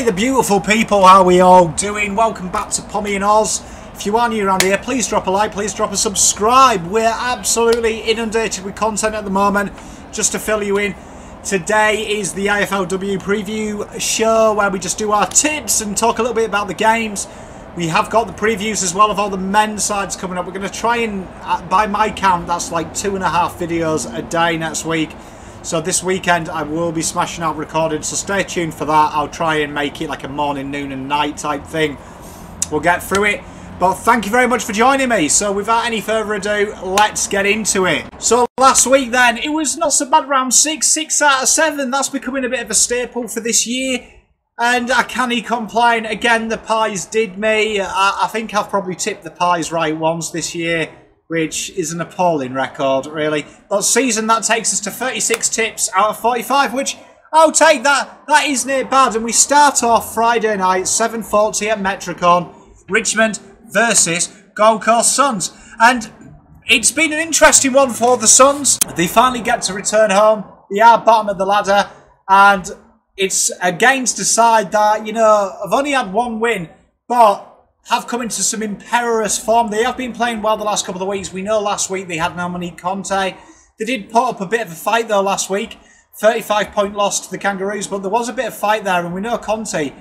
Hey the beautiful people, how are we all doing? Welcome back to Pommyinoz. If you are new around here, please drop a like, please drop a subscribe. We're absolutely inundated with content at the moment. Just to fill you in, today is the AFLW preview show where we just do our tips and talk a little bit about the games. We have got the previews as well of all the men's sides coming up. We're going to try and, by my count, that's like 2.5 videos a day next week. So this weekend I will be smashing out recording, so stay tuned for that. I'll try and make it like a morning, noon and night type thing. We'll get through it. But thank you very much for joining me. So without any further ado, let's get into it. So last week then, it was not so bad, round 6 out of 7. That's becoming a bit of a staple for this year. And I can't complain. Again, the pies did me. I think I've probably tipped the pies right once this year, which is an appalling record, really. But season, that takes us to 36 tips out of 45, which I'll take that. That isn't bad. And we start off Friday night, 7:40 at METRICON, Richmond versus Gold Coast Suns. And it's been an interesting one for the Suns. They finally get to return home. They are bottom of the ladder. And it's against a side that, you know, have only had one win, but have come into some imperious form. They have been playing well the last couple of weeks. We know last week they had no Monique Conte. They did put up a bit of a fight though last week. 35-point loss to the Kangaroos, but there was a bit of fight there, and we know Conte,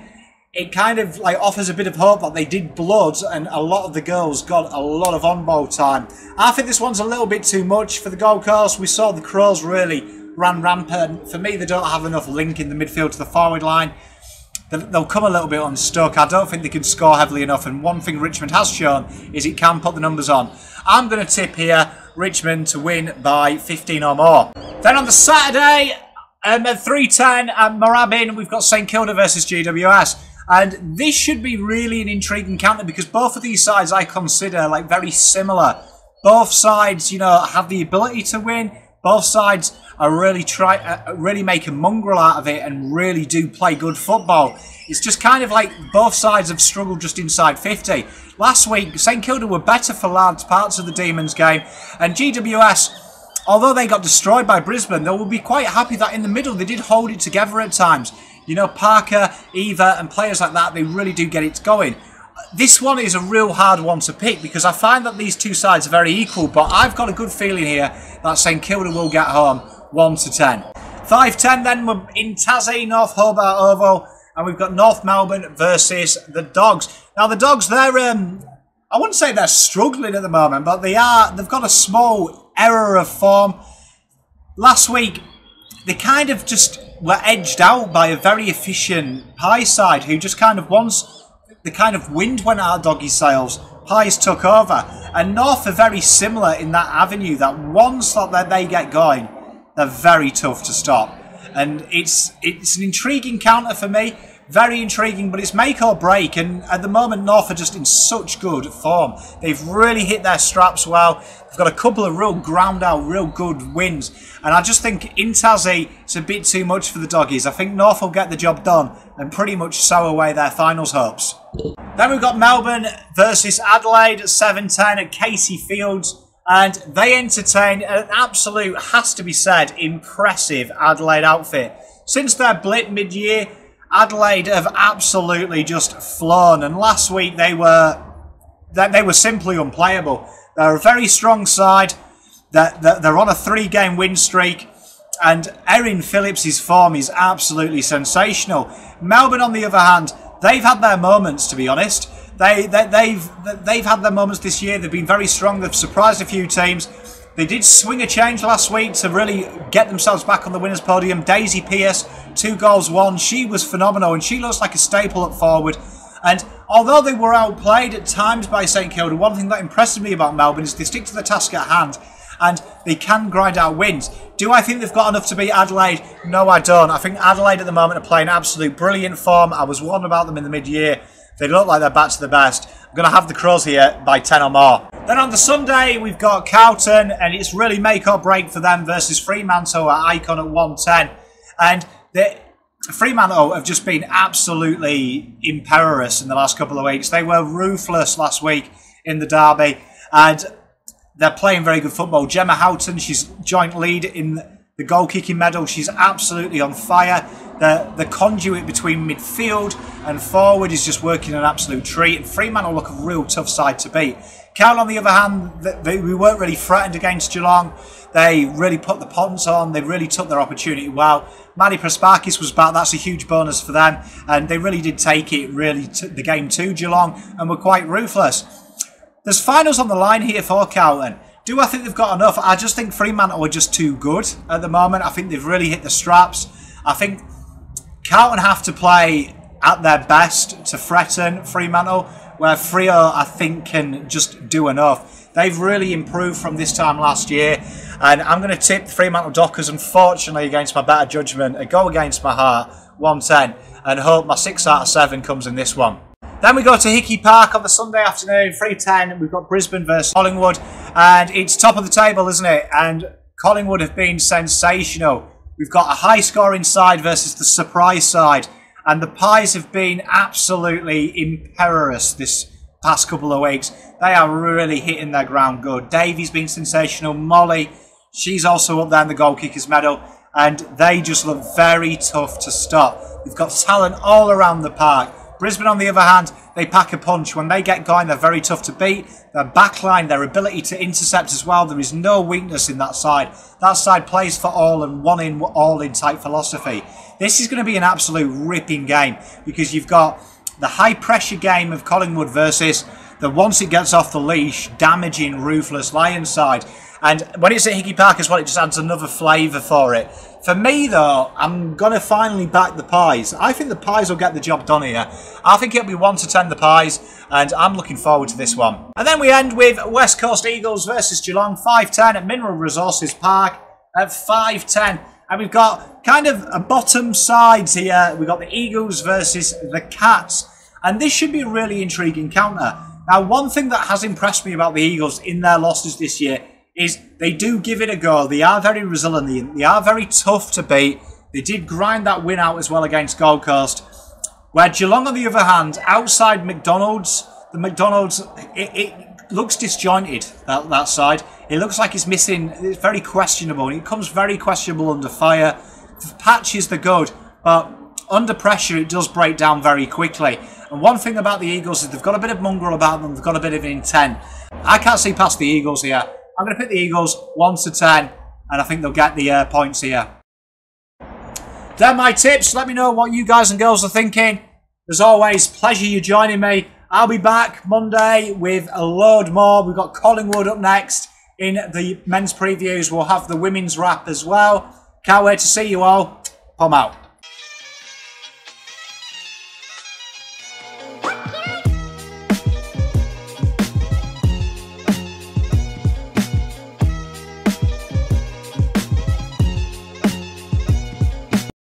it kind of like offers a bit of hope that they did blood, and a lot of the girls got a lot of on-ball time. I think this one's a little bit too much for the Gold Coast. We saw the Crows really ran rampant. For me, they don't have enough link in the midfield to the forward line. They'll come a little bit unstuck. I don't think they can score heavily enough. And one thing Richmond has shown is it can put the numbers on. I'm going to tip here Richmond to win by 15 or more. Then on the Saturday, at 3:10 at Moorabbin, we've got St Kilda versus GWS. And this should be really an intriguing counter because both of these sides I consider like very similar. Both sides, you know, have the ability to win. Both sides are really make a mongrel out of it and really do play good football. It's just kind of like both sides have struggled just inside 50. Last week, St Kilda were better for large parts of the Demons game, and GWS, although they got destroyed by Brisbane, they will be quite happy that in the middle they did hold it together at times. You know, Parker, Eva and players like that, they really do get it going. This one is a real hard one to pick because I find that these two sides are very equal, but I've got a good feeling here that St Kilda will get home 1-10. 5:10 then, we're in Tassie, North Hobart Oval, and we've got North Melbourne versus the Dogs. Now the Dogs, they're I wouldn't say they're struggling at the moment, but they've got a small error of form. Last week they kind of just were edged out by a very efficient Pie side who just kind of once the kind of wind went out of doggy sails, Pies took over. And North are very similar in that avenue, that once that they get going, they're very tough to stop. And it's an intriguing counter for me, very intriguing, but it's make or break. And at the moment, North are just in such good form. They've really hit their straps well. They've got a couple of real ground out, real good wins. And I just think in Tassie, it's a bit too much for the Doggies. I think North will get the job done and pretty much sow away their finals hopes. Then we've got Melbourne versus Adelaide at 7:10 at Casey Fields. And they entertain an absolute, has to be said, impressive Adelaide outfit. Since their blip mid-year, Adelaide have absolutely just flown. And last week they were simply unplayable. They're a very strong side. They're on a 3-game win streak. And Erin Phillips' form is absolutely sensational. Melbourne, on the other hand, they've had their moments, to be honest. They've had their moments this year. They've been very strong. They've surprised a few teams. They did swing a change last week to really get themselves back on the winners' podium. Daisy Pearce, 2 goals, 1. She was phenomenal, and she looks like a staple up forward. And although they were outplayed at times by St Kilda, one thing that impresses me about Melbourne is they stick to the task at hand, and they can grind out wins. Do I think they've got enough to beat Adelaide? No, I don't. I think Adelaide at the moment are playing absolute brilliant form. I was warned about them in the mid-year. They look like they're back to the best. I'm going to have the Crows here by 10 or more. Then on the Sunday, we've got Carlton, and it's really make or break for them versus Fremantle at Icon at 1:10. And Fremantle have just been absolutely imperious in the last couple of weeks. They were ruthless last week in the derby, and they're playing very good football. Gemma Houghton, she's joint lead in the goal-kicking medal. She's absolutely on fire. the conduit between midfield and forward is just working an absolute treat. And Fremantle look a real tough side to beat. Carroll, on the other hand, we weren't really threatened against Geelong. They really put the ponds on. They really took their opportunity well. Manny Prasparkis was back. That's a huge bonus for them. And they really did take it, really, the game to Geelong and were quite ruthless. There's finals on the line here for Carlton. Do I think they've got enough? I just think Fremantle are just too good at the moment. I think they've really hit the straps. I think Carlton have to play at their best to threaten Fremantle, where Freo, I think, can just do enough. They've really improved from this time last year, and I'm going to tip Fremantle Dockers, unfortunately, against my better judgment, a go against my heart, 110, and hope my 6 out of 7 comes in this one. Then we go to Hickey Park on the Sunday afternoon, 3:10. We've got Brisbane versus Collingwood, and it's top of the table, isn't it? And Collingwood have been sensational. We've got a high-scoring side versus the surprise side. And the Pies have been absolutely imperious this past couple of weeks. They are really hitting their ground good. Davey's been sensational. Molly, she's also up there in the goal kickers medal. And they just look very tough to stop. They've got talent all around the park. Brisbane, on the other hand, they pack a punch. When they get going, they're very tough to beat. Their backline, their ability to intercept as well, there is no weakness in that side. That side plays for all and one in, all in type philosophy. This is going to be an absolute ripping game because you've got the high pressure game of Collingwood versus the once it gets off the leash, damaging, ruthless Lions side. And when it's at Hickey Park as well, it just adds another flavour for it. For me, though, I'm going to finally back the Pies. I think the Pies will get the job done here. I think it'll be 1-10 the Pies, and I'm looking forward to this one. And then we end with West Coast Eagles versus Geelong, 5:10 at Mineral Resources Park at 5:10. And we've got kind of a bottom sides here. We've got the Eagles versus the Cats. And this should be a really intriguing counter. Now, one thing that has impressed me about the Eagles in their losses this year is they do give it a go. They are very resilient. They are very tough to beat. They did grind that win out as well against Gold Coast. Where Geelong, on the other hand, outside McDonald's, the McDonald's, it looks disjointed, that side. It looks like it's missing, it's very questionable. It comes very questionable under fire. The patches the good, but under pressure it does break down very quickly. And one thing about the Eagles is they've got a bit of mongrel about them. They've got a bit of intent. I can't see past the Eagles here. I'm going to pick the Eagles 1-10, and I think they'll get the points here. They're my tips. Let me know what you guys and girls are thinking. As always, pleasure you joining me. I'll be back Monday with a load more. We've got Collingwood up next in the men's previews. We'll have the women's wrap as well. Can't wait to see you all. Pom out.